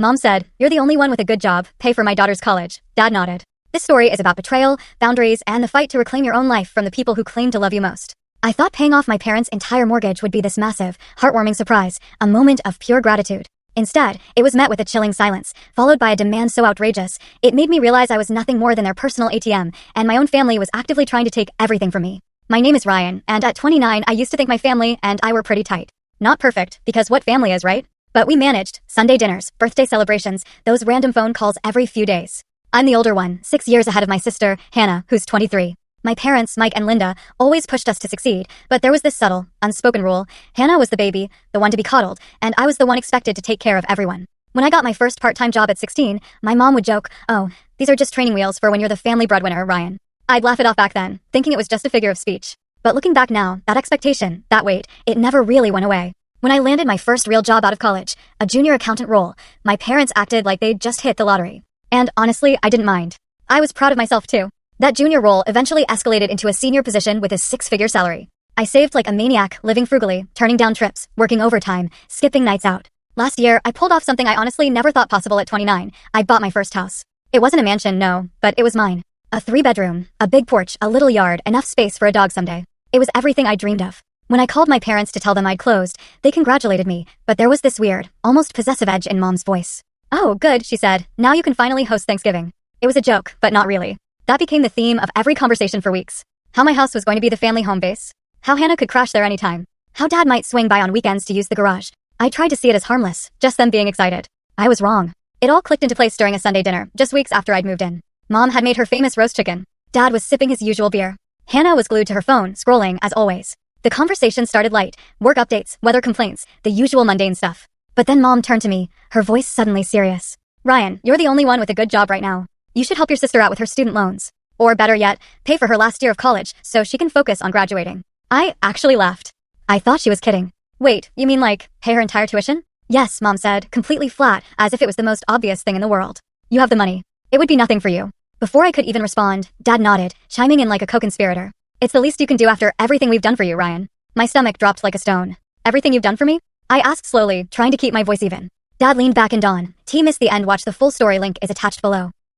Mom said, "You're the only one with a good job. Pay for my daughter's college." Dad nodded. This story is about betrayal, boundaries, and the fight to reclaim your own life from the people who claim to love you most. I thought paying off my parents' entire mortgage would be this massive, heartwarming surprise, a moment of pure gratitude. Instead, it was met with a chilling silence, followed by a demand so outrageous, it made me realize I was nothing more than their personal ATM, and my own family was actively trying to take everything from me. My name is Ryan, and at 29, I used to think my family and I were pretty tight. Not perfect, because what family is, right? But we managed. Sunday dinners, birthday celebrations, those random phone calls every few days. I'm the older one, 6 years ahead of my sister, Hannah, who's 23. My parents, Mike and Linda, always pushed us to succeed, but there was this subtle, unspoken rule. Hannah was the baby, the one to be coddled, and I was the one expected to take care of everyone. When I got my first part-time job at 16, my mom would joke, "Oh, these are just training wheels for when you're the family breadwinner, Ryan." I'd laugh it off back then, thinking it was just a figure of speech. But looking back now, that expectation, that weight, it never really went away. When I landed my first real job out of college, a junior accountant role, my parents acted like they'd just hit the lottery. And honestly, I didn't mind. I was proud of myself too. That junior role eventually escalated into a senior position with a 6-figure salary. I saved like a maniac, living frugally, turning down trips, working overtime, skipping nights out. Last year, I pulled off something I honestly never thought possible at 29. I bought my first house. It wasn't a mansion, no, but it was mine. A 3-bedroom, a big porch, a little yard, enough space for a dog someday. It was everything I dreamed of. When I called my parents to tell them I'd closed, they congratulated me, but there was this weird, almost possessive edge in Mom's voice. "Oh, good," she said. "Now you can finally host Thanksgiving." It was a joke, but not really. That became the theme of every conversation for weeks. How my house was going to be the family home base. How Hannah could crash there anytime. How Dad might swing by on weekends to use the garage. I tried to see it as harmless, just them being excited. I was wrong. It all clicked into place during a Sunday dinner, just weeks after I'd moved in. Mom had made her famous roast chicken. Dad was sipping his usual beer. Hannah was glued to her phone, scrolling, as always. The conversation started light, work updates, weather complaints, the usual mundane stuff. But then Mom turned to me, her voice suddenly serious. "Ryan, you're the only one with a good job right now. You should help your sister out with her student loans. Or better yet, pay for her last year of college so she can focus on graduating." I actually laughed. I thought she was kidding. "Wait, you mean like, pay her entire tuition?" "Yes," Mom said, completely flat, as if it was the most obvious thing in the world. "You have the money. It would be nothing for you." Before I could even respond, Dad nodded, chiming in like a co-conspirator. "It's the least you can do after everything we've done for you, Ryan." My stomach dropped like a stone. "Everything you've done for me?" I asked slowly, trying to keep my voice even. Dad leaned back and on. T missed the end. Watch the full story, link is attached below.